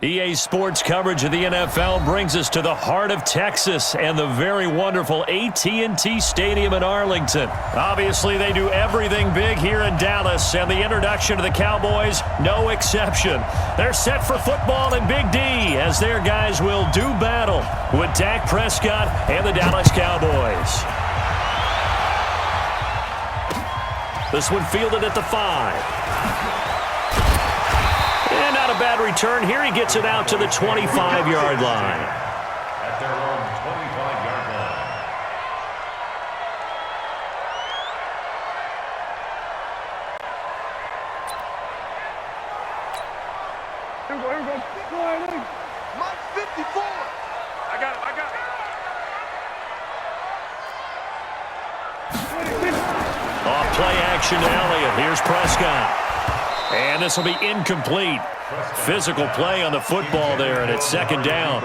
EA Sports coverage of the NFL brings us to the heart of Texas and the very wonderful AT&T Stadium in Arlington. Obviously, they do everything big here in Dallas, and the introduction to the Cowboys, no exception. They're set for football in Big D as their guys will do battle with Dak Prescott and the Dallas Cowboys. This one fielded at the 5. And not a bad return here. He gets it out to the 25-yard line. At their own 25-yard line. Here we go. Mike 54. I got it. Off play action to Elliott. Here's Prescott. And this will be incomplete. Physical play on the football there, and it's second down.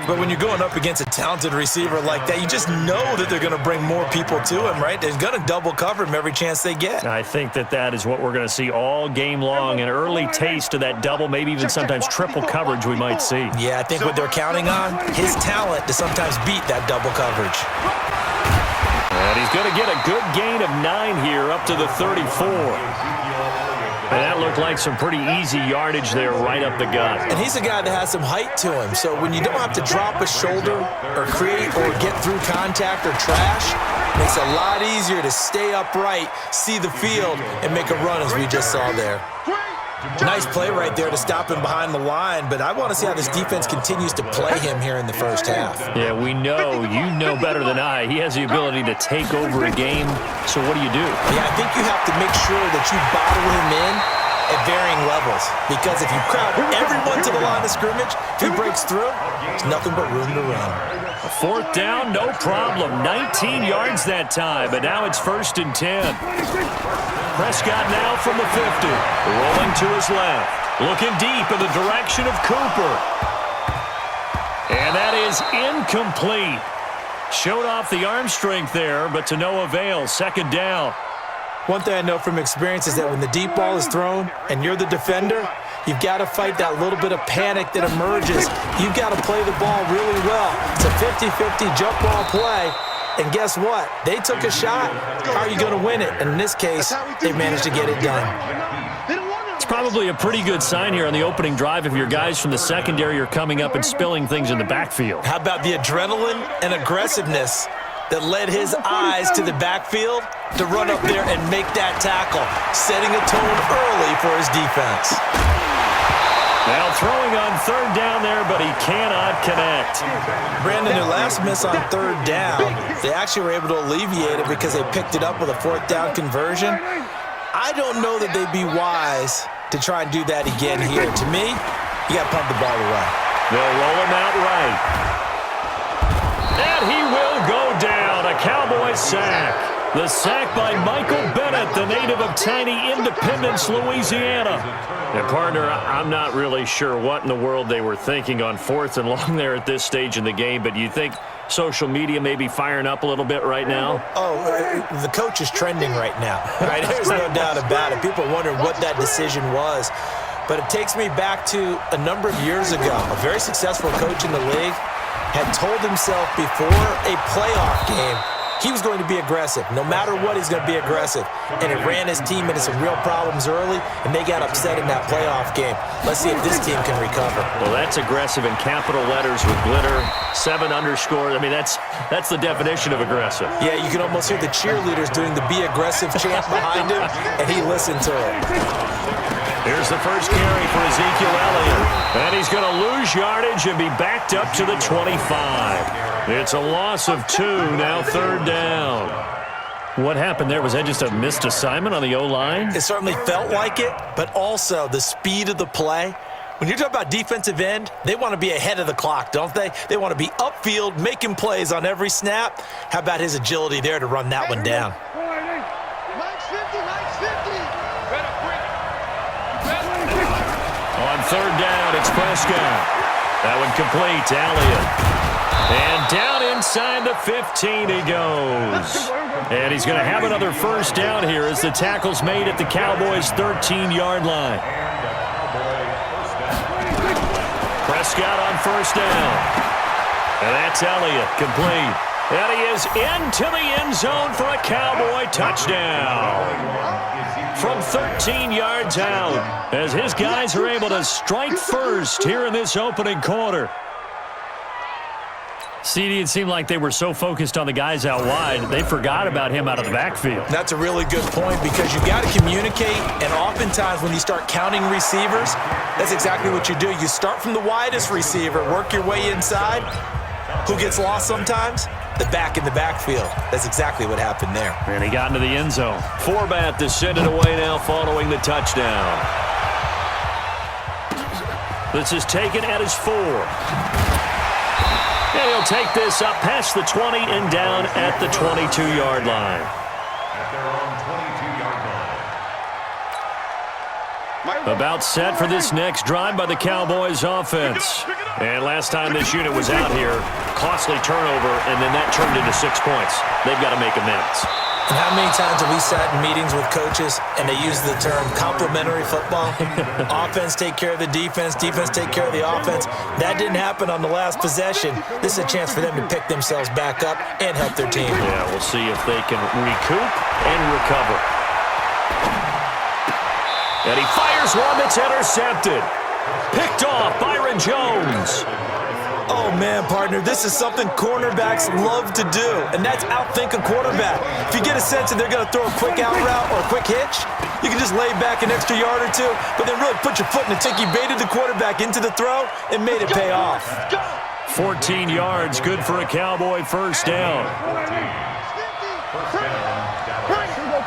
But when you're going up against a talented receiver like that, you just know that they're going to bring more people to him, right? They're going to double cover him every chance they get. I think that is what we're going to see all game long. An early taste of that double, maybe even sometimes triple coverage we might see. Yeah, I think what they're counting on, his talent to sometimes beat that double coverage. And he's going to get a good gain of 9 here up to the 34. And that looked like some pretty easy yardage there right up the gut. And he's a guy that has some height to him, so when you don't have to drop a shoulder or create or get through contact or trash, it makes it a lot easier to stay upright, see the field, and make a run as we just saw there. Nice play right there to stop him behind the line, but I want to see how this defense continues to play him here in the first half. Yeah, we know, you know better than I, he has the ability to take over a game, so what do you do? Yeah, I think you have to make sure that you bottle him in at varying levels, because if you crowd everyone to the line of scrimmage, if he breaks through, there's nothing but room to run. A fourth down, no problem. 19 yards that time, but now it's 1st and 10. Prescott now from the 50, rolling to his left, looking deep in the direction of Cooper. And that is incomplete. Showed off the arm strength there, but to no avail. Second down. One thing I know from experience is that when the deep ball is thrown and you're the defender, you've got to fight that little bit of panic that emerges. You've got to play the ball really well. It's a 50-50 jump ball play. And guess what? They took a shot. How are you going to win it? And in this case, they managed to get it done. It's probably a pretty good sign here on the opening drive if your guys from the secondary are coming up and spilling things in the backfield. How about the adrenaline and aggressiveness that led his eyes to the backfield to run up there and make that tackle, setting a tone early for his defense. Now throwing on 3rd down there, but he cannot connect. Brandon, their last miss on 3rd down, they actually were able to alleviate it because they picked it up with a 4th down conversion. I don't know that they'd be wise to try and do that again here. To me, you got to pump the ball away. They'll roll him out right. And he will go down. A Cowboy sack. The sack by Michael Bennett, the native of tiny Independence, Louisiana. And, partner, I'm not really sure what in the world they were thinking on 4th and long there at this stage in the game, but you think social media may be firing up a little bit right now? Oh, the coach is trending right now. Right? There's no doubt about it. People wondering what that decision was. But it takes me back to a number of years ago. A very successful coach in the league had told himself before a playoff game he was going to be aggressive. No matter what, he's going to be aggressive. And it ran his team into some real problems early, and they got upset in that playoff game. Let's see if this team can recover. Well, that's aggressive in capital letters with glitter, 7 underscores. I mean, that's the definition of aggressive. Yeah, you can almost hear the cheerleaders doing the be aggressive chant behind him, and he listened to it. Here's the first carry for Ezekiel Elliott. And he's going to lose yardage and be backed up to the 25. It's a loss of 2, now 3rd down. What happened there? Was that just a missed assignment on the O-line? It certainly felt like it, but also the speed of the play. When you're talking about defensive end, they want to be ahead of the clock, don't they? They want to be upfield, making plays on every snap. How about his agility there to run that one down? On 3rd down, it's Prescott. That one complete to Elliott. And down inside the 15 he goes. And he's going to have another first down here as the tackle's made at the Cowboys' 13-yard line. Prescott on first down. And that's Elliott, complete. And he is into the end zone for a Cowboy touchdown. From 13 yards out, as his guys are able to strike first here in this opening quarter. CD, it seemed like they were so focused on the guys out wide, they forgot about him out of the backfield. That's a really good point because you got to communicate, and oftentimes when you start counting receivers, that's exactly what you do. You start from the widest receiver, work your way inside. Who gets lost sometimes? The back in the backfield. That's exactly what happened there. And he got into the end zone. Forbat to send it away now following the touchdown. This is taken at his 4. And he'll take this up past the 20 and down at the 22-yard line. At their own 22-yard line. About set for this next drive by the Cowboys offense. And last time this unit was out here, costly turnover, and then that turned into 6 points. They've got to make amends. And how many times have we sat in meetings with coaches and they use the term complementary football? Offense take care of the defense, defense take care of the offense. That didn't happen on the last possession. This is a chance for them to pick themselves back up and help their team. Yeah, we'll see if they can recoup and recover. And he fires one that's intercepted. Picked off Byron Jones. Oh, man, partner, this is something cornerbacks love to do, and that's outthink a quarterback. If you get a sense that they're going to throw a quick out route or a quick hitch, you can just lay back an extra yard or two, but then really put your foot in the tick. You baited the quarterback into the throw and made it pay off. 14 yards, good for a Cowboy first down.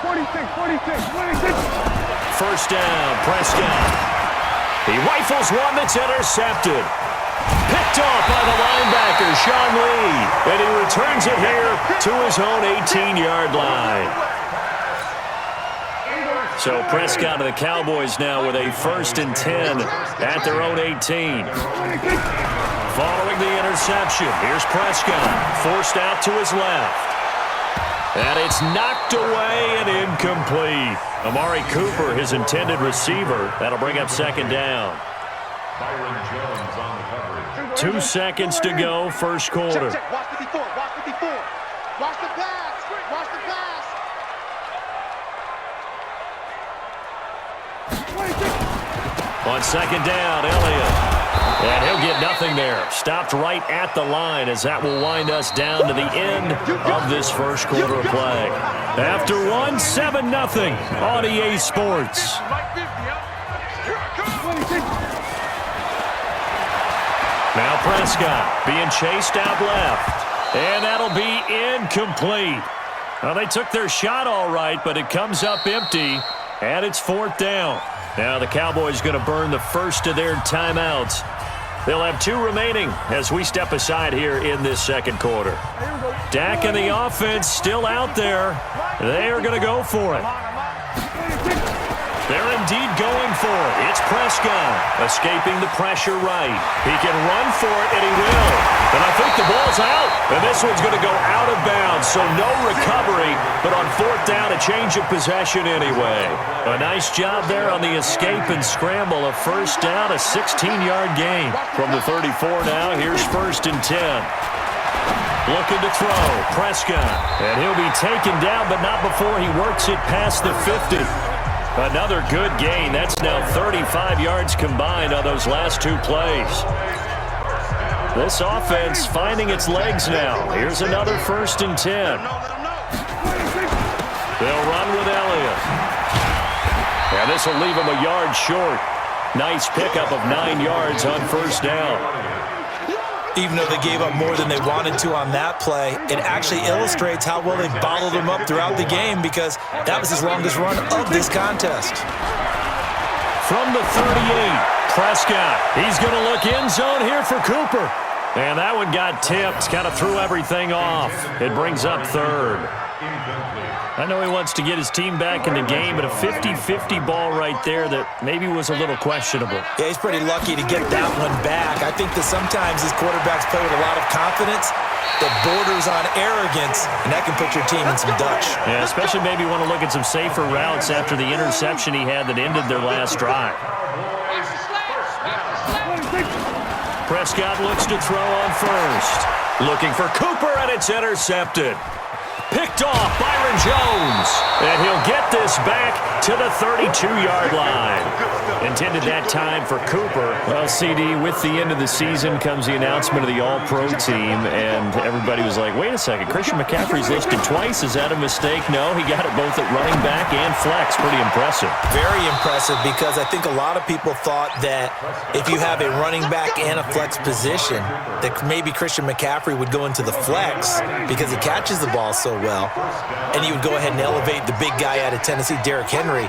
46. First down, Prescott. He rifles one that's intercepted. Picked off by the linebacker, Sean Lee. And he returns it here to his own 18-yard line. So Prescott and the Cowboys now with a 1st and 10 at their own 18. Following the interception, here's Prescott. Forced out to his left. And it's knocked away and incomplete. Amari Cooper, his intended receiver. That'll bring up 2nd down. Byron Jones on the coverage. 2 seconds to go, first quarter. Check. Watch the before. Watch the before. Watch the pass. Watch the pass. On 2nd down, Elliott. And he'll get nothing there. Stopped right at the line as that will wind us down to the end of this first quarter of play. After one, 7-0 on EA Sports. Now Prescott being chased out left. And that'll be incomplete. Well, they took their shot all right, but it comes up empty. And it's 4th down. Now the Cowboys going to burn the first of their timeouts. They'll have 2 remaining as we step aside here in this second quarter. Dak and the offense still out there. They are going to go for it. They're indeed going for it. It's Prescott escaping the pressure right. He can run for it, and he will. And I think the ball's out. And this one's going to go out of bounds, so no recovery. But on 4th down, a change of possession anyway. A nice job there on the escape and scramble. A first down, a 16-yard gain. From the 34 now, here's 1st and 10. Looking to throw, Prescott. And he'll be taken down, but not before he works it past the 50. Another good gain. That's now 35 yards combined on those last 2 plays. This offense finding its legs now. Here's another 1st and 10. They'll run with Elliott. And this will leave him a yard short. Nice pickup of 9 yards on 1st down. Even though they gave up more than they wanted to on that play, it actually illustrates how well they bottled him up throughout the game because that was his longest run of this contest. From the 38, Prescott. He's going to look end zone here for Cooper. And that one got tipped, kind of threw everything off. It brings up 3rd. I know he wants to get his team back in the game, but a 50-50 ball right there that maybe was a little questionable. Yeah, he's pretty lucky to get that one back. I think that sometimes these quarterbacks play with a lot of confidence that borders on arrogance, and that can put your team in some Dutch. Yeah, especially maybe want to look at some safer routes after the interception he had that ended their last drive. Prescott looks to throw on first. Looking for Cooper, and it's intercepted. Picked off Byron Jones. And he'll get this back to the 32-yard line. Intended that time for Cooper. Well, CD, with the end of the season comes the announcement of the All-Pro team, and everybody was like, wait a second, Christian McCaffrey's listed twice. Is that a mistake? No, he got it both at running back and flex. Pretty impressive. Very impressive, because I think a lot of people thought that if you have a running back and a flex position, that maybe Christian McCaffrey would go into the flex because he catches the ball so well, and he would go ahead and elevate the big guy out of Tennessee, Derrick Henry,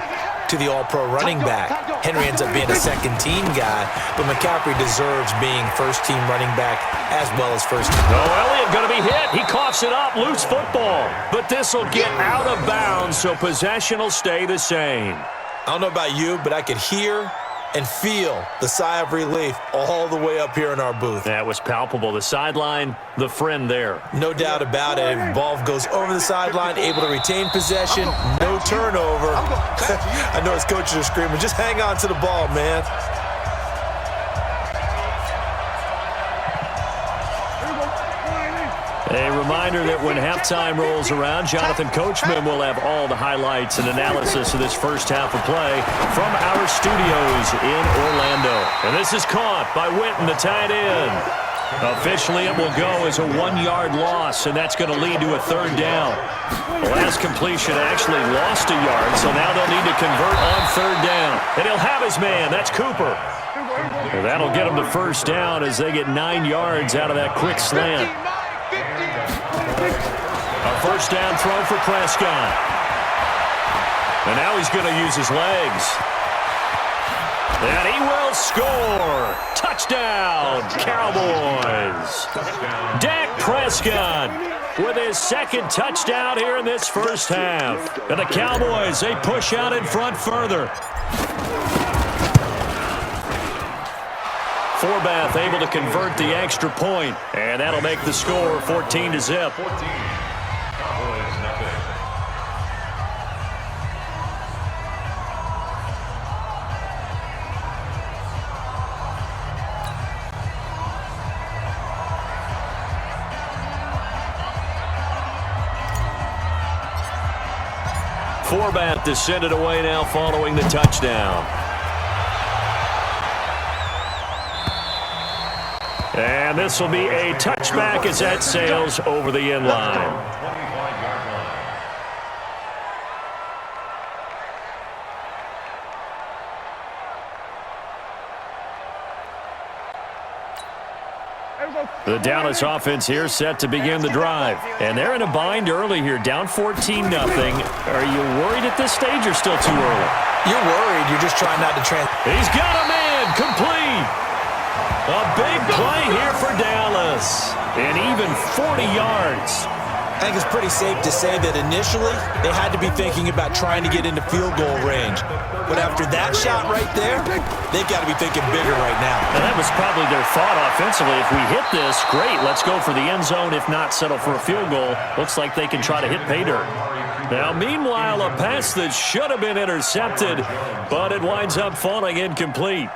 to the All-Pro running back. Henry ends up being a second-team guy, but McCaffrey deserves being first-team running back as well as first-team. Oh, Elliott going to be hit. He coughs it up. Loose football. But this will get out of bounds, so possession will stay the same. I don't know about you, but I could hear and feel the sigh of relief all the way up here in our booth. That was palpable. The sideline, the friend there. No doubt about it. Ball goes over the sideline, able to retain possession, no turnover. I know his coaches are screaming, just hang on to the ball, man. A reminder that when halftime rolls around, Jonathan Coachman will have all the highlights and analysis of this first half of play from our studios in Orlando. And this is caught by Witten, the tight end. Officially, it will go as a 1-yard loss, and that's going to lead to a third down. The last completion actually lost a yard, so now they'll need to convert on third down. And he'll have his man. That's Cooper. And that'll get him the first down as they get 9 yards out of that quick slant. A first down throw for Prescott. And now he's going to use his legs. And he will score. Touchdown, Cowboys. Dak Prescott with his second touchdown here in this first half. And the Cowboys, they push out in front further. Forbath able to convert the extra point, and that'll make the score 14-0. 14. Cowboys, nothing. Forbath descended away now following the touchdown. And this will be a touchback as that sails over the end line. 25-yard line. The Dallas offense here set to begin the drive. And they're in a bind early here, down 14-0. Are you worried at this stage or still too early? You're worried. You're just trying not to He's got a man, complete. A big play here for Dallas. And even 40 yards. I think it's pretty safe to say that initially they had to be thinking about trying to get into field goal range. But after that shot right there, they've got to be thinking bigger right now. And that was probably their thought offensively. If we hit this, great, let's go for the end zone. If not, settle for a field goal. Looks like they can try to hit pay dirt. Now, meanwhile, a pass that should have been intercepted, but it winds up falling incomplete.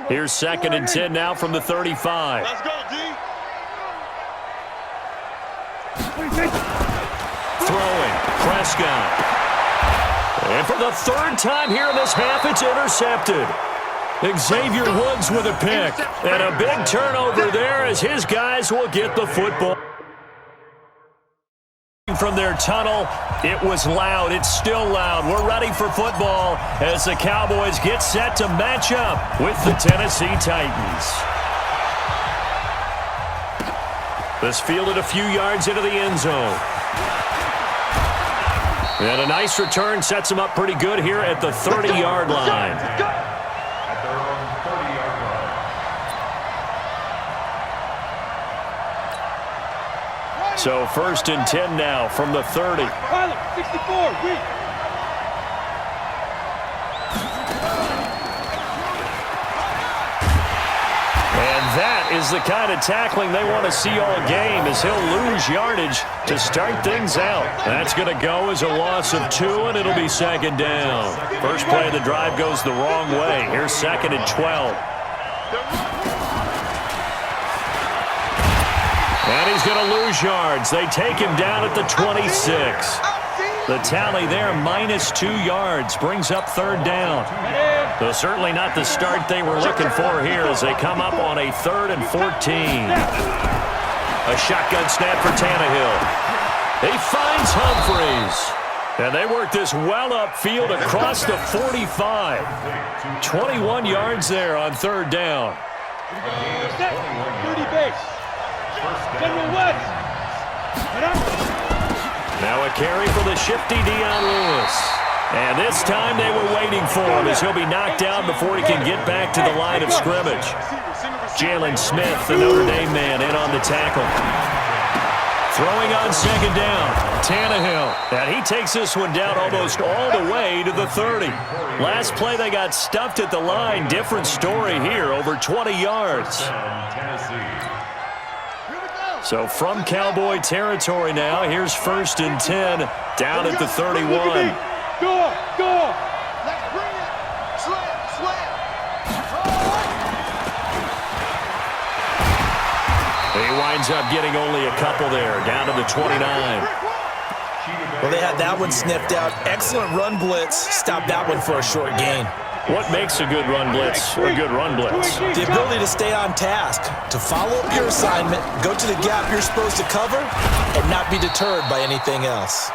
Here's 2nd and 10 now from the 35. Let's go, D. Throwing, Prescott. And for the third time here in this half, it's intercepted. Xavier Woods with a pick. And a big turnover there as his guys will get the football. From their tunnel, it was loud. It's still loud. We're ready for football as the Cowboys get set to match up with the Tennessee Titans. This fielded a few yards into the end zone. And a nice return sets him up pretty good here at the 30-yard line. At their own 30-yard line. So 1st and 10 now from the 30. 64, And that is the kind of tackling they want to see all game as he'll lose yardage to start things out. That's going to go as a loss of 2, and it'll be second down. First play of the drive goes the wrong way. Here's second and 12. And he's going to lose yards. They take him down at the 26. The tally there, -2 yards, brings up third down. So certainly not the start they were looking for here as they come up on a 3rd and 14. A shotgun snap for Tannehill. He finds Humphries. And they work this well upfield across the 45. 21 yards there on third down. 30 base. General West. Now a carry for the shifty Dion Lewis. And this time they were waiting for him as he'll be knocked down before he can get back to the line of scrimmage. Jalen Smith, the Notre Dame man, in on the tackle. Throwing on second down, Tannehill. And he takes this one down almost all the way to the 30. Last play they got stuffed at the line. Different story here, over 20 yards. So from Cowboy territory now, here's 1st and 10 down at the 31. Go! Let's bring it! Slam! He winds up getting only a couple there, down to the 29. Well, they had that one sniffed out. Excellent run blitz. Stopped that one for a short gain. What makes a good run blitz a good run blitz? The ability to stay on task, to follow up your assignment, go to the gap you're supposed to cover, and not be deterred by anything else.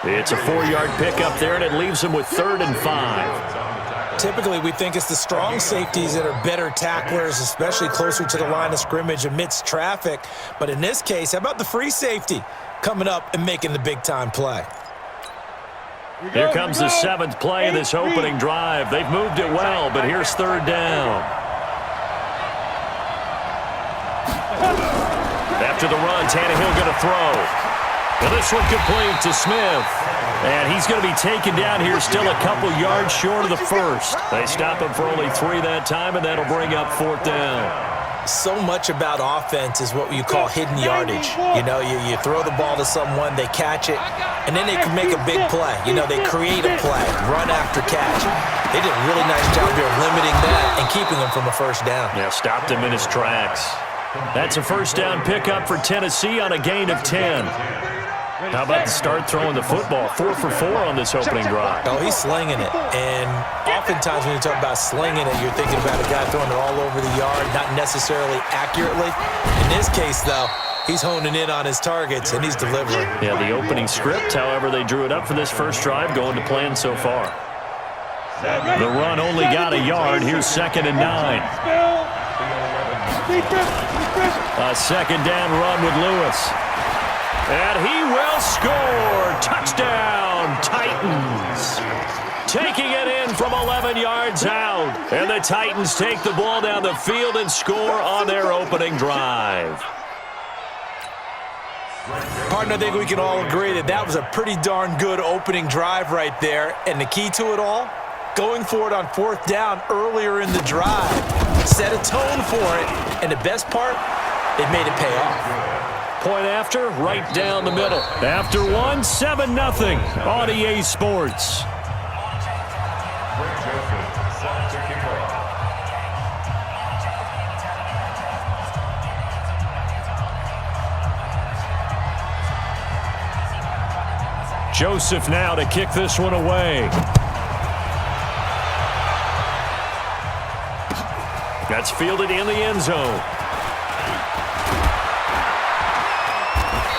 It's a 4-yard pickup there, and it leaves them with 3rd and 5. Typically, we think it's the strong safeties that are better tacklers, especially closer to the line of scrimmage amidst traffic. But in this case, how about the free safety coming up and making the big-time play? Here comes the 7th play of this opening drive. They've moved it well, but here's 3rd down. After the run, Tannehill going to throw. Well, this one complete to Smith. And he's going to be taken down here still a couple yards short of the first. They stop him for only 3 that time, and that'll bring up 4th down. So much about offense is what you call hidden yardage. You know, you throw the ball to someone, they catch it, and then they can make a big play. You know, they create a play, run after catch. They did a really nice job here limiting that and keeping him from a first down. Yeah, stopped him in his tracks. That's a first down pickup for Tennessee on a gain of 10. How about the start throwing the football? 4 for 4 on this opening drive. Oh, he's slinging it. And oftentimes when you talk about slinging it, you're thinking about a guy throwing it all over the yard, not necessarily accurately. In this case, though, he's honing in on his targets, and he's delivering. Yeah, the opening script, however, they drew it up for this first drive, going to plan so far. The run only got a yard. Here's 2nd and 9. A second down run with Lewis. And he will score. Touchdown, Titans. Taking it in from 11 yards out. And the Titans take the ball down the field and score on their opening drive. Partner, I think we can all agree that that was a pretty darn good opening drive right there. And the key to it all, going for it on 4th down earlier in the drive. Set a tone for it. And the best part, it made it pay off. Point after, right down the middle. After one, 7-0 on EA Sports. Joseph now to kick this one away. That's fielded in the end zone.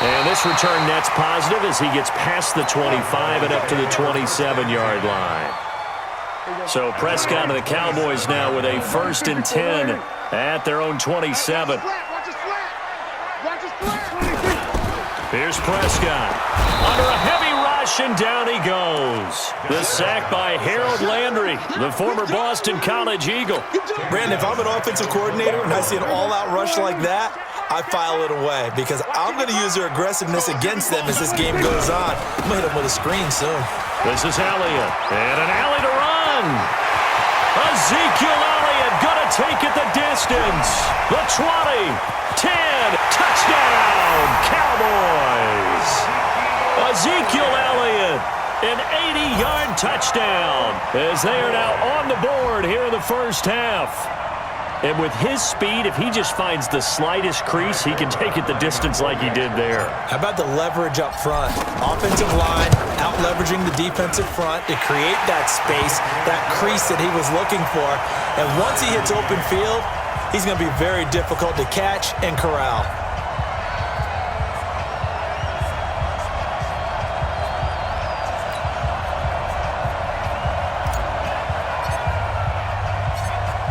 And this return net's positive as he gets past the 25 and up to the 27-yard line. So Prescott and the Cowboys now with a 1st and 10 at their own 27. Here's Prescott. Under a heavy rush, and down he goes. The sack by Harold Landry, the former Boston College Eagle. Brandon, if I'm an offensive coordinator and I see an all-out rush like that, I file it away because I'm going to use their aggressiveness against them as this game goes on. I'm going to hit them with a screen soon. This is Elliott, and an alley to run. Ezekiel Elliott going to take it the distance. The 20, 10, touchdown, Cowboys. Ezekiel Elliott, an 80-yard touchdown, as they are now on the board here in the first half. And with his speed, if he just finds the slightest crease, he can take it the distance like he did there. How about the leverage up front? Offensive line out-leveraging the defensive front to create that space, that crease that he was looking for. And once he hits open field, he's going to be very difficult to catch and corral.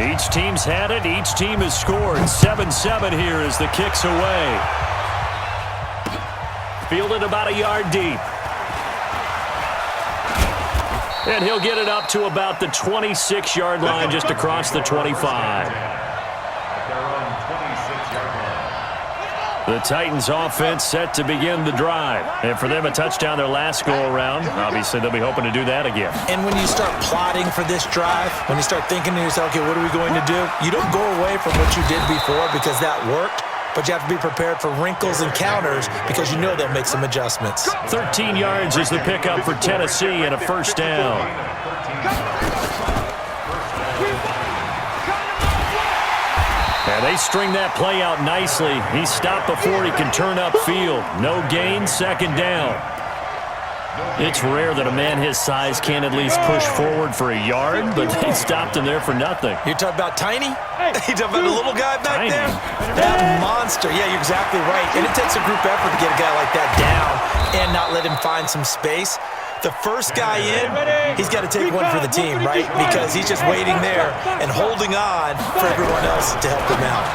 Each team's had it. Each team has scored. 7-7 here as the kick's away. Fielded about a yard deep. And he'll get it up to about the 26-yard line, just across the 25. The Titans offense set to begin the drive. And for them, a touchdown their last go-around. Obviously, they'll be hoping to do that again. And when you start plotting for this drive, when you start thinking to yourself, okay, what are we going to do? You don't go away from what you did before because that worked, but you have to be prepared for wrinkles and counters because you know they'll make some adjustments. 13 yards is the pickup for Tennessee and a first down. And they string that play out nicely. He stopped before he can turn upfield. No gain, second down. It's rare that a man his size can't at least push forward for a yard, but they stopped him there for nothing. You're talking about Tiny? You're talking about the little guy back there? That monster. Yeah, you're exactly right. And it takes a group effort to get a guy like that down and not let him find some space. The first guy in, he's got to take one for the team, right? Because he's just waiting there and holding on for everyone else to help him out.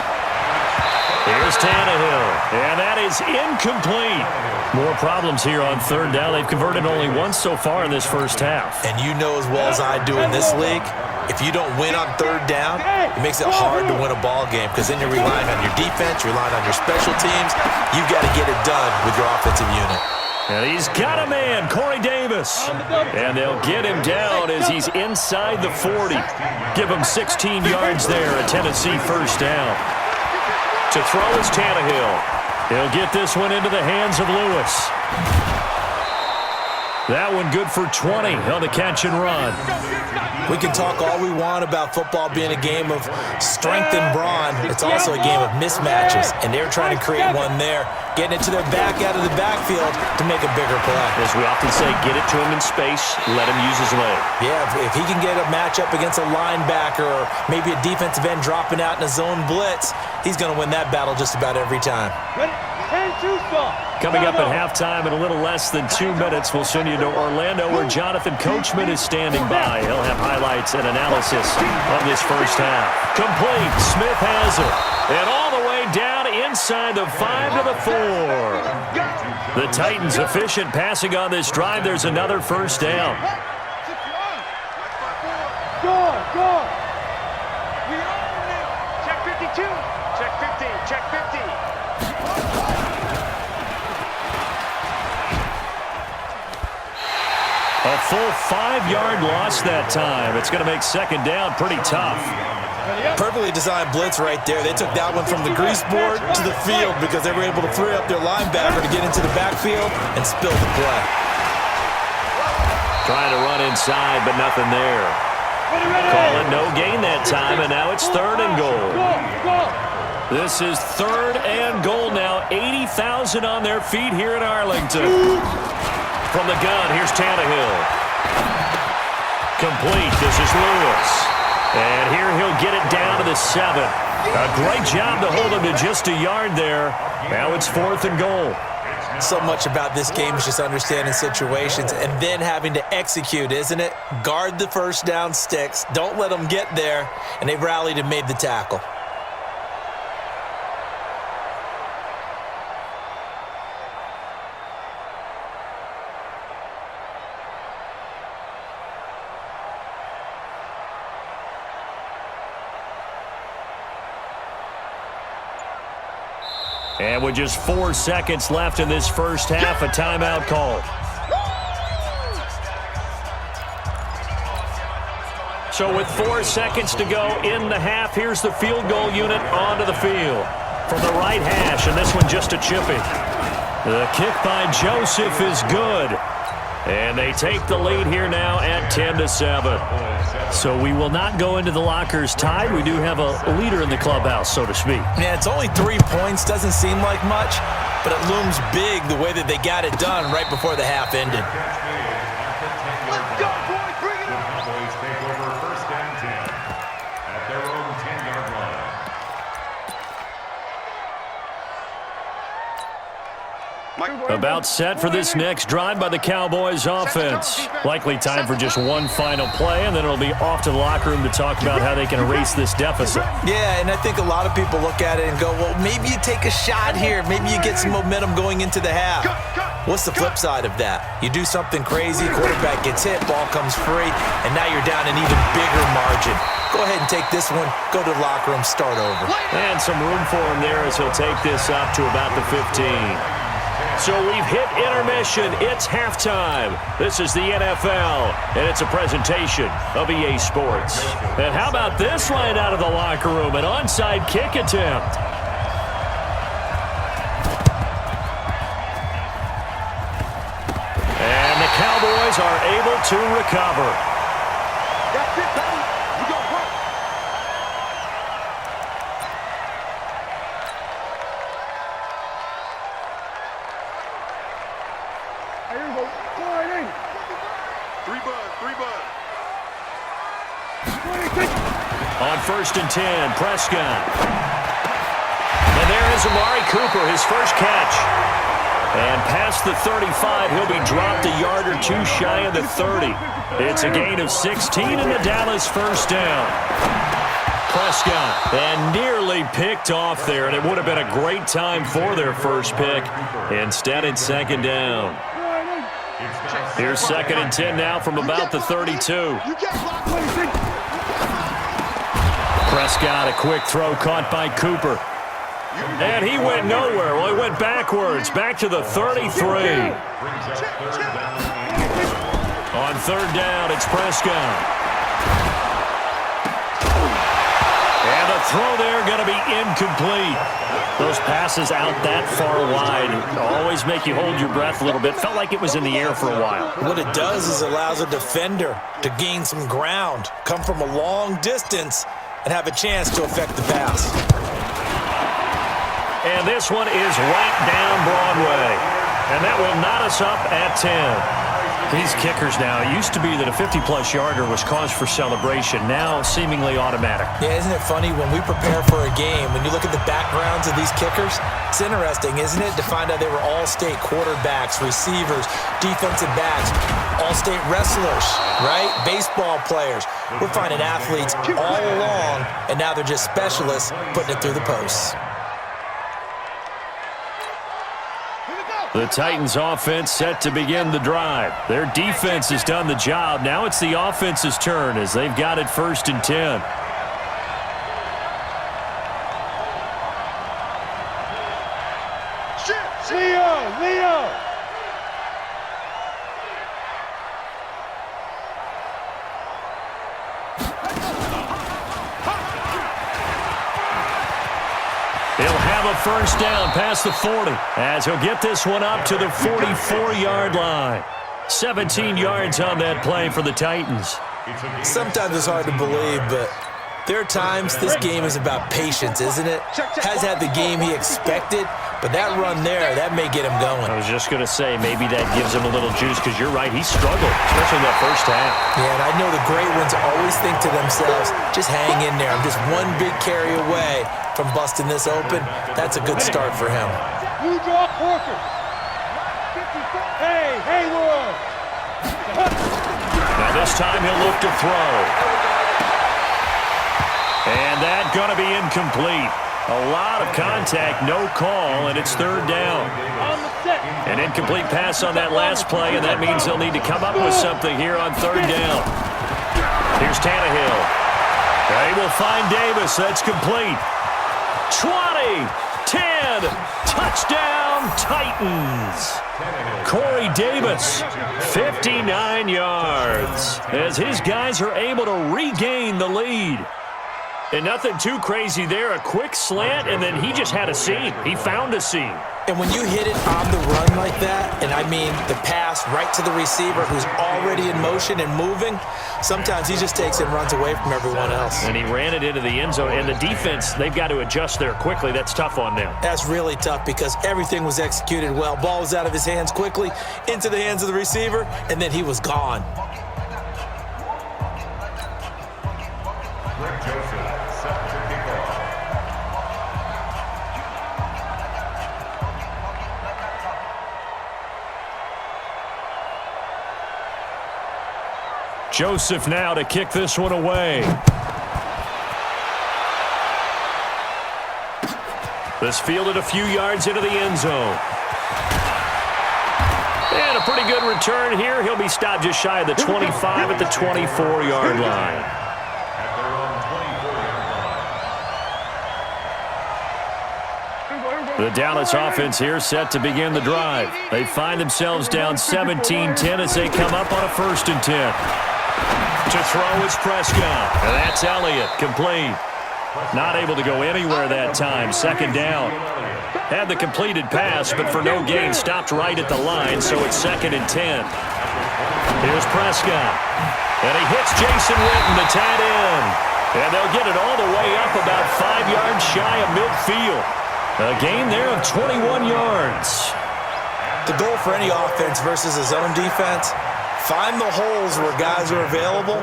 Here's Tannehill, and that is incomplete. More problems here on third down. They've converted only once so far in this first half. And you know as well as I do in this league, if you don't win on third down, it makes it hard to win a ball game because then you're relying on your defense, you're relying on your special teams. You've got to get it done with your offensive unit. And he's got a man, Corey Davis. And they'll get him down as he's inside the 40. Give him 16 yards there, a Tennessee first down. To throw is Tannehill. He'll get this one into the hands of Lewis. That one good for 20 on the catch and run. We can talk all we want about football being a game of strength and brawn. It's also a game of mismatches, and they're trying to create one there, getting it to their back out of the backfield to make a bigger play. As we often say, get it to him in space, let him use his leg. Yeah, if he can get a matchup against a linebacker or maybe a defensive end dropping out in a zone blitz, he's going to win that battle just about every time. Coming up at halftime in a little less than 2 minutes, we'll send you to Orlando where Jonathan Coachman is standing by. He'll have highlights and analysis of this first half. Complete. Smith has it. And all the way down inside the 5 to the 4. The Titans efficient passing on this drive. There's another first down. Go. Check 52. Check 50. Check 50. A full 5-yard loss that time. It's going to make second down pretty tough. Perfectly designed blitz right there. They took that one from the grease board to the field because they were able to free up their linebacker to get into the backfield and spill the play. Trying to run inside, but nothing there. Call it no gain that time, and now it's third and goal. This is third and goal now. 80,000 on their feet here in Arlington. From the gun, here's Tannehill. Complete. This is Lewis. And here he'll get it down to the 7. A great job to hold him to just a yard there. Now it's fourth and goal. So much about this game is just understanding situations and then having to execute, isn't it? Guard the first down sticks. Don't let them get there. And they rallied and made the tackle. And with just 4 seconds left in this first half, a timeout called. So with 4 seconds to go in the half, here's the field goal unit onto the field from the right hash, and this one just a chipping. The kick by Joseph is good. And they take the lead here now at 10-7. So we will not go into the lockers tied. We do have a leader in the clubhouse, so to speak. Yeah, it's only 3 points. Doesn't seem like much, but it looms big the way that they got it done right before the half ended. Let's go, boys. Bring it The on. Cowboys take over first down 10 at their own 10-yard line. About set for this next drive by the Cowboys offense. Likely time for just one final play, and then it'll be off to the locker room to talk about how they can erase this deficit. Yeah, and I think a lot of people look at it and go, well, maybe you take a shot here. Maybe you get some momentum going into the half. What's the flip side of that? You do something crazy, quarterback gets hit, ball comes free, and now you're down an even bigger margin. Go ahead and take this one, go to the locker room, start over. And some room for him there as he'll take this up to about the 15. So we've hit intermission. It's halftime. This is the NFL, and it's a presentation of EA Sports. And how about this line out of the locker room? An onside kick attempt. And the Cowboys are able to recover. That's it, baby. We go work. Here we go. Go right in. 3 bud. On 1st and 10, Prescott. And there is Amari Cooper, his first catch. And past the 35, he'll be dropped a yard or two shy of the 30. It's a gain of 16 and the Dallas first down. Prescott, and nearly picked off there, and it would have been a great time for their first pick. Instead, it's second down. Here's 2nd and 10 now from about the 32. You get blocked, Lacy. Prescott, a quick throw caught by Cooper. And he went nowhere. Well, he went backwards, back to the 33. On 3rd down, it's Prescott. And the throw there going to be incomplete. Those passes out that far wide always make you hold your breath a little bit. Felt like it was in the air for a while. What it does is allows a defender to gain some ground, come from a long distance, and have a chance to affect the pass. And this one is right down Broadway. And that will knot us up at 10. These kickers now, it used to be that a 50-plus yarder was cause for celebration, now seemingly automatic. Yeah, isn't it funny when we prepare for a game, when you look at the backgrounds of these kickers, it's interesting, isn't it, to find out they were all-state quarterbacks, receivers, defensive backs, all-state wrestlers, right? Baseball players. We're finding athletes all along, and now they're just specialists putting it through the posts. The Titans offense set to begin the drive. Their defense has done the job. Now it's the offense's turn as they've got it 1st and 10. Leo. He'll have a first down past the 40 as he'll get this one up to the 44-yard line. 17 yards on that play for the Titans. Sometimes it's hard to believe, but there are times this game is about patience, isn't it? Has had the game he expected, but that run there, that may get him going. I was just going to say, maybe that gives him a little juice because you're right, he struggled, especially in that first half. Yeah, and I know the great ones always think to themselves, just hang in there. I'm just one big carry away from busting this open. That's a good start for him. You draw Corker. Hey, Lord. Now this time he'll look to throw. And that's going to be incomplete. A lot of contact, no call, and it's 3rd down. An incomplete pass on that last play, and that means they'll need to come up with something here on 3rd down. Here's Tannehill. They will find Davis. That's complete. 20, 10. Touchdown, Titans. Corey Davis, 59 yards, as his guys are able to regain the lead. And nothing too crazy there. A quick slant, and then he just had a seam. He found a seam. And when you hit it on the run like that, and I mean the pass right to the receiver who's already in motion and moving, sometimes he just takes it and runs away from everyone else. And he ran it into the end zone. And the defense, they've got to adjust there quickly. That's tough on them. That's really tough because everything was executed well. Ball was out of his hands quickly, into the hands of the receiver, and then he was gone. Joseph now to kick this one away. This fielded a few yards into the end zone. And a pretty good return here. He'll be stopped just shy of the 25 at the 24-yard line. The Dallas offense here set to begin the drive. They find themselves down 17-10 as they come up on a 1st and 10. To throw is Prescott. And that's Elliott, complete. Not able to go anywhere that time. 2nd down. Had the completed pass, but for no gain, stopped right at the line, so it's 2nd and 10. Here's Prescott. And he hits Jason Witten, the tight end. And they'll get it all the way up about 5 yards shy of midfield. A gain there of 21 yards. The goal for any offense versus a zone defense, find the holes where guys are available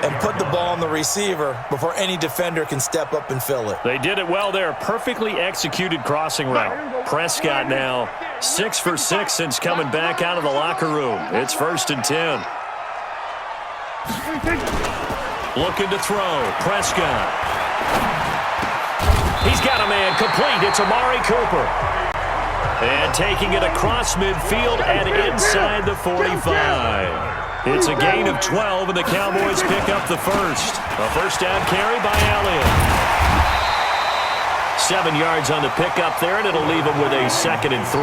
and put the ball on the receiver before any defender can step up and fill it. They did it well there. Perfectly executed crossing route. Prescott now 6 for 6 since coming back out of the locker room. It's 1st and 10. Looking to throw. Prescott. He's got a man complete. It's Amari Cooper. And taking it across midfield and inside the 45. It's a gain of 12, and the Cowboys pick up the first. A 1st down carry by Elliott. 7 yards on the pickup there, and it'll leave him with a 2nd and 3.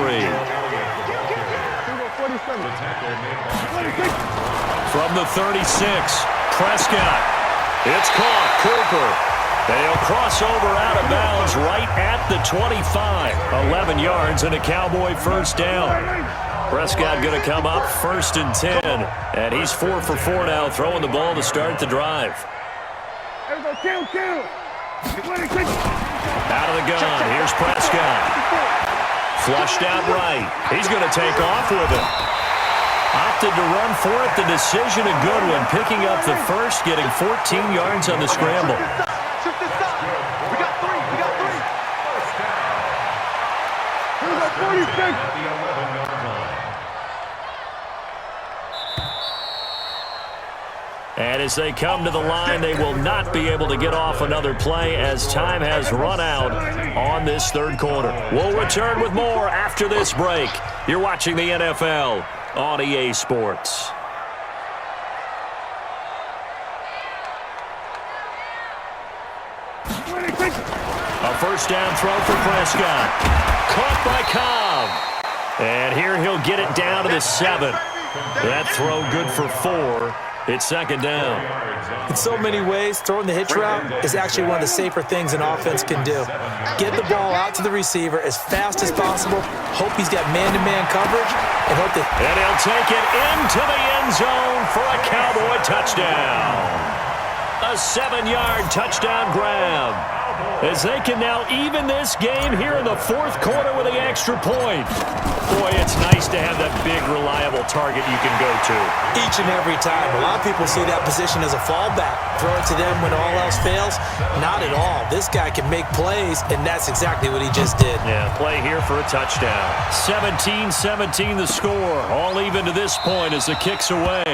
From the 36, Prescott. It's caught. Cooper. They'll cross over out of bounds right at the 25. 11 yards and a Cowboy 1st down. Prescott going to come up 1st and 10. And he's 4 for 4 now, throwing the ball to start the drive. Out of the gun. Here's Prescott. Flushed out right. He's going to take off with it. Opted to run for it. The decision a good one. Picking up the first, getting 14 yards on the scramble. And as they come to the line, they will not be able to get off another play as time has run out on this 3rd quarter. We'll return with more after this break. You're watching the NFL on EA Sports. A 1st down throw for Prescott. Caught by Cobb. And here he'll get it down to the 7. That throw good for 4. It's 2nd down. In so many ways, throwing the hitch route is actually one of the safer things an offense can do. Get the ball out to the receiver as fast as possible, hope he's got man-to-man coverage, and hope that... And he'll take it into the end zone for a Cowboy touchdown. A 7-yard touchdown grab. As they can now even this game here in the 4th quarter with the extra point. Boy, it's nice to have that big, reliable target you can go to. Each and every time. A lot of people see that position as a fallback. Throw it to them when all else fails. Not at all. This guy can make plays, and that's exactly what he just did. Yeah, play here for a touchdown. 17-17 the score. All even to this point as the kick's away.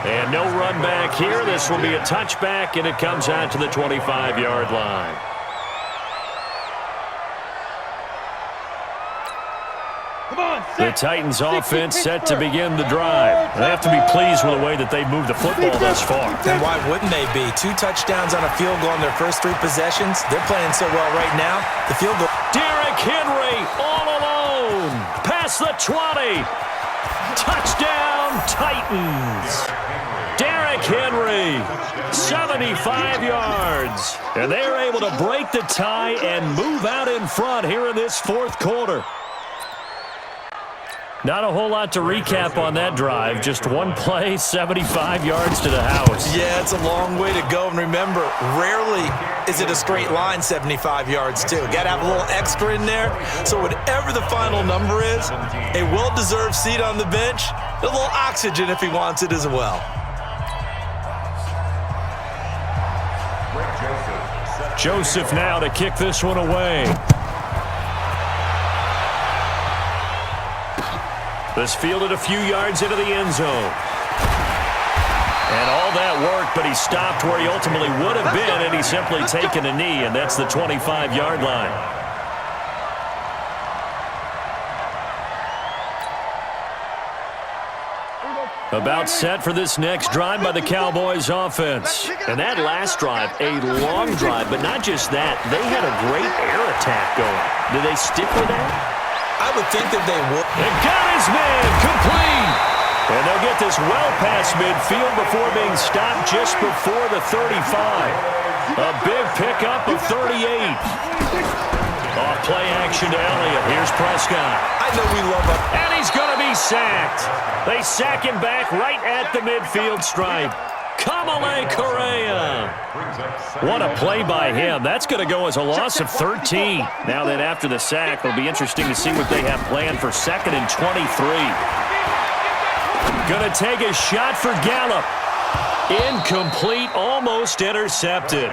And no run back here. This will be a touchback, and it comes out to the 25-yard line. Come on, The Titans offense set to begin the drive. They have to be pleased with the way that they've moved the football thus far. And why wouldn't they be? 2 touchdowns on a field goal in their first 3 possessions. They're playing so well right now. The field goal. Derrick Henry all alone. Past the 20. Touchdown Titans. Derrick Henry, 75 yards. And they are able to break the tie and move out in front here in this 4th quarter. Not a whole lot to recap on that drive. Just one play, 75 yards to the house. Yeah, it's a long way to go. And remember, rarely is it a straight line 75 yards, too. Got to have a little extra in there. So whatever the final number is, a well-deserved seat on the bench, a little oxygen if he wants it as well. Joseph now to kick this one away. This fielded a few yards into the end zone. And all that work, but he stopped where he ultimately would have been, and he's simply taken a knee, and that's the 25-yard line. About set for this next drive by the Cowboys offense. And that last drive, a long drive, but not just that. They had a great air attack going. Did they stick with that? I would think that they would. And got his man complete. And they'll get this well past midfield before being stopped just before the 35. A big pickup of 38. Off play action to Elliott. Here's Prescott. I know we love him. And he's going to be sacked. They sack him back right at the midfield stripe. Kamale Correa. What a play by him. That's going to go as a loss of 13. Now that after the sack, it'll be interesting to see what they have planned for 2nd and 23. Going to take a shot for Gallup. Incomplete, almost intercepted.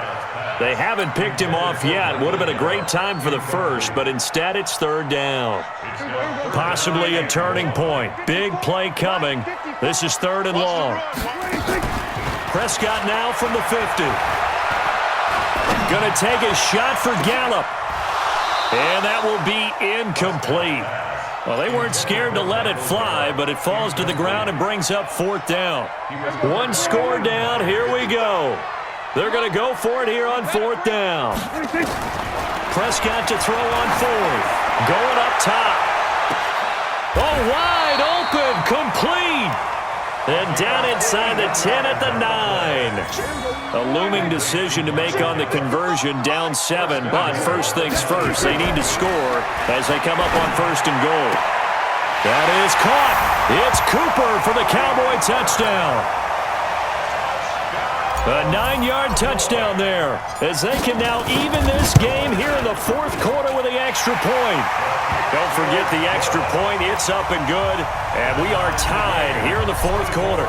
They haven't picked him off yet. Would have been a great time for the first, but instead it's 3rd down. Possibly a turning point. Big play coming. This is 3rd and long. Prescott now from the 50. Going to take a shot for Gallup. And that will be incomplete. Well, they weren't scared to let it fly, but it falls to the ground and brings up 4th down. 1 score down. Here we go. They're going to go for it here on 4th down. Prescott to throw on 4th. Going up top. Oh, wide open. Complete. And down inside the 10 at the 9. A looming decision to make on the conversion, down 7. But first things first, they need to score as they come up on 1st and goal. That is caught. It's Cooper for the Cowboy touchdown. A 9-yard touchdown there as they can now even this game here in the 4th quarter with the extra point. Don't forget the extra point. It's up and good. And we are tied here in the 4th quarter.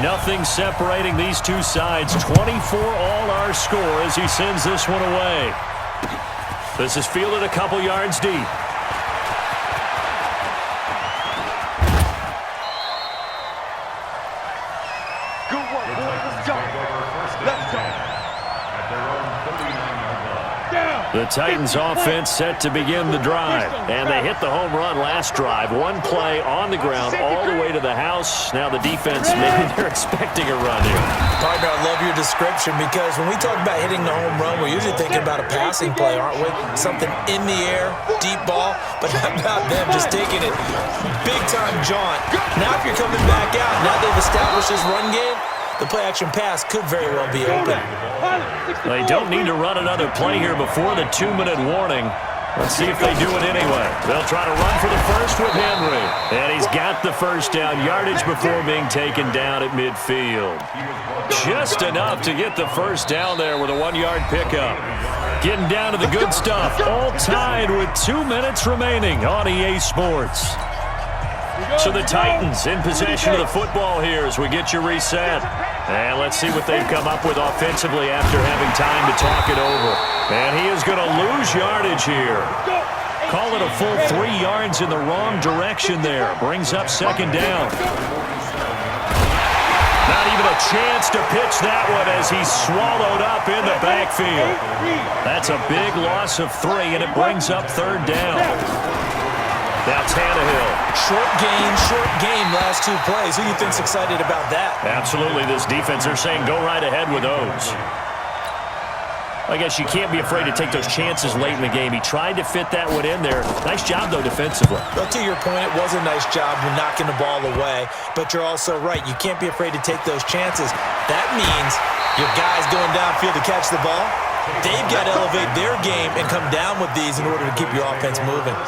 Nothing separating these two sides. 24 all our score as he sends this one away. This is fielded a couple yards deep. Good work, boys. Let's go. Let's go. The Titans offense set to begin the drive. And they hit the home run last drive. 1 play on the ground all the way to the house. Now the defense, maybe they're expecting a run here. Partner, I love your description because when we talk about hitting the home run, we're usually thinking about a passing play, aren't we? Something in the air, deep ball. But how about them just taking it big-time jaunt? Now if you're coming back out, now they've established this run game, the play-action pass could very well be open. They don't need to run another play here before the 2-minute warning. Let's see if they do it anyway. They'll try to run for the first with Henry. And he's got the first down, yardage before being taken down at midfield. Just enough to get the first down there with a 1-yard pickup. Getting down to the good stuff. All tied with 2 minutes remaining on EA Sports. So the Titans in possession of the football here as we get you reset. And let's see what they've come up with offensively after having time to talk it over. And he is going to lose yardage here. Call it a full 3 yards in the wrong direction there. Brings up 2nd down. Not even a chance to pitch that one as he's swallowed up in the backfield. That's a big loss of 3, and it brings up 3rd down. Now Tannehill. Short game, last 2 plays. Who do you think's excited about that? Absolutely, this defense, they're saying go right ahead with those. I guess you can't be afraid to take those chances late in the game. He tried to fit that one in there. Nice job, though, defensively. Well, to your point, it was a nice job with knocking the ball away, but you're also right. You can't be afraid to take those chances. That means your guys going downfield to catch the ball, they've got to elevate their game and come down with these in order to keep your offense moving.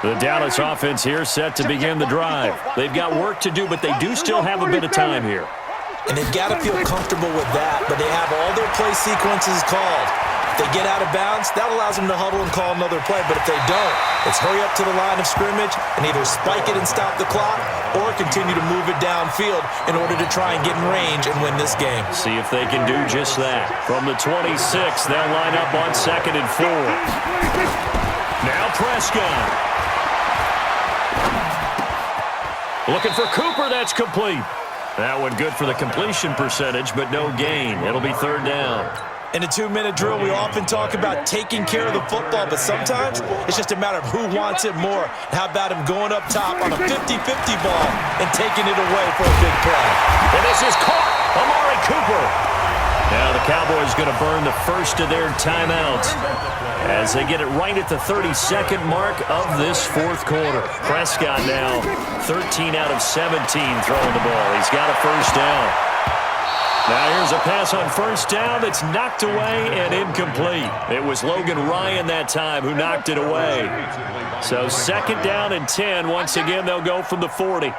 The Dallas offense here set to begin the drive. They've got work to do, but they do still have a bit of time here. And they've got to feel comfortable with that, but they have all their play sequences called. If they get out of bounds, that allows them to huddle and call another play, but if they don't, it's hurry up to the line of scrimmage and either spike it and stop the clock or continue to move it downfield in order to try and get in range and win this game. See if they can do just that. From the 26, they'll line up on 2nd and 4. Now Prescott. Looking for Cooper, that's complete. That one good for the completion percentage, but no gain. It'll be 3rd down. In a 2-minute drill, we often talk about taking care of the football, but sometimes it's just a matter of who wants it more. How about him going up top on a 50-50 ball and taking it away for a big play? And this is caught. Amari Cooper. Now the Cowboys going to burn the first of their timeouts as they get it right at the 32nd mark of this 4th quarter. Prescott now 13 out of 17 throwing the ball. He's got a 1st down. Now here's a pass on 1st down that's knocked away and incomplete. It was Logan Ryan that time who knocked it away. So 2nd down and 10. Once again, they'll go from the 40.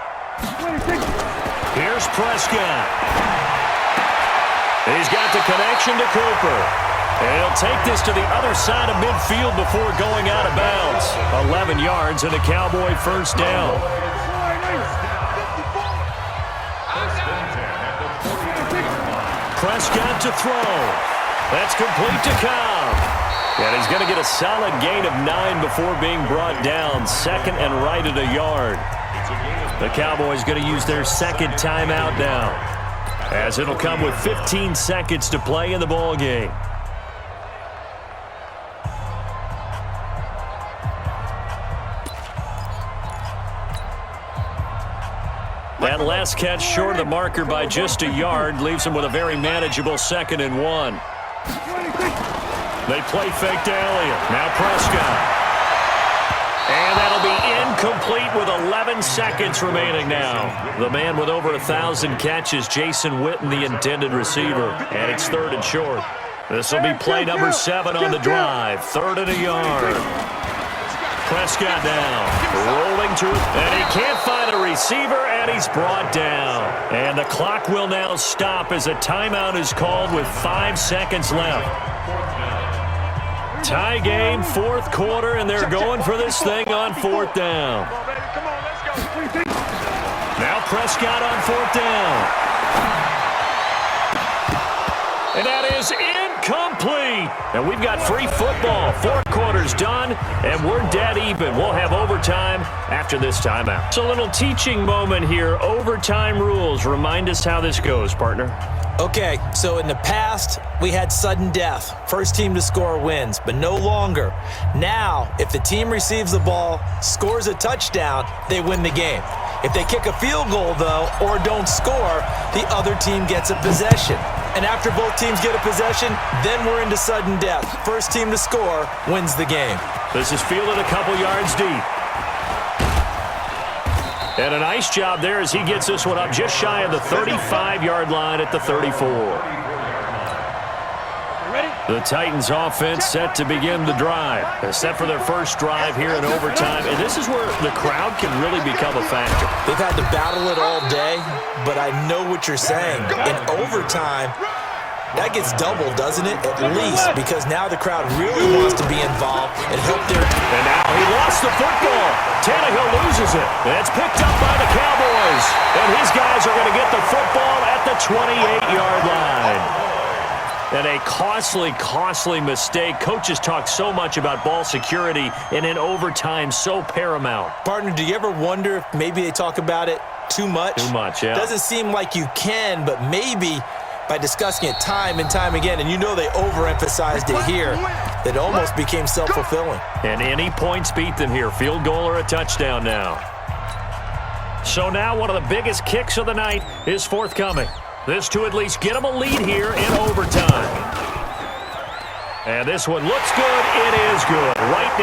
Here's Prescott. He's got the connection to Cooper. And he'll take this to the other side of midfield before going out of bounds. 11 yards and a Cowboy 1st down. Prescott to throw. That's complete to Cobb. And he's going to get a solid gain of 9 before being brought down. 2nd and right at a yard. The Cowboys going to use their 2nd timeout now, as it'll come with 15 seconds to play in the ball game. That last catch short of the marker by just a yard leaves him with a very manageable 2nd and 1. They play fake to Elliott. Now Prescott. And that'll be incomplete with 11 seconds remaining now. The man with over 1,000 catches, Jason Witten, the intended receiver. And it's 3rd and short. This will be play number 7 on the drive. 3rd and a yard. Prescott now rolling to it, and he can't find a receiver, and he's brought down. And the clock will now stop as a timeout is called with 5 seconds left. Tie game, 4th quarter, and they're going for this thing on 4th down. Now Prescott on 4th down. And that is incomplete. And we've got free football. 4 quarters done, and we're dead even. We'll have overtime after this timeout. It's a little teaching moment here. Overtime rules. Remind us how this goes, partner. Okay, so in the past, we had sudden death. First team to score wins, but no longer. Now, if the team receives the ball, scores a touchdown, they win the game. If they kick a field goal, though, or don't score, the other team gets a possession. And after both teams get a possession, then we're into sudden death. First team to score wins the game. This is fielded a couple yards deep. And a nice job there as he gets this one up just shy of the 35-yard line at the 34. The Titans offense set to begin the drive. They're set for their first drive here in overtime. And this is where the crowd can really become a factor. They've had to battle it all day, but I know what you're saying. In overtime, that gets doubled, doesn't it? At least, because now the crowd really wants to be involved and help their... And now he lost the football. Tannehill loses it. And it's picked up by the Cowboys. And his guys are going to get the football at the 28-yard line. And a costly mistake. Coaches talk so much about ball security, and in overtime, so paramount. Partner, do you ever wonder if maybe they talk about it too much? Too much, yeah. Doesn't seem like you can, but maybe by discussing it time and time again, and you know they overemphasized it here, It almost became self-fulfilling. And any points beat them here. Field goal or a touchdown now. So now one of the biggest kicks of the night is forthcoming. This to at least get them a lead here in overtime. And this one looks good. It is good. Right down.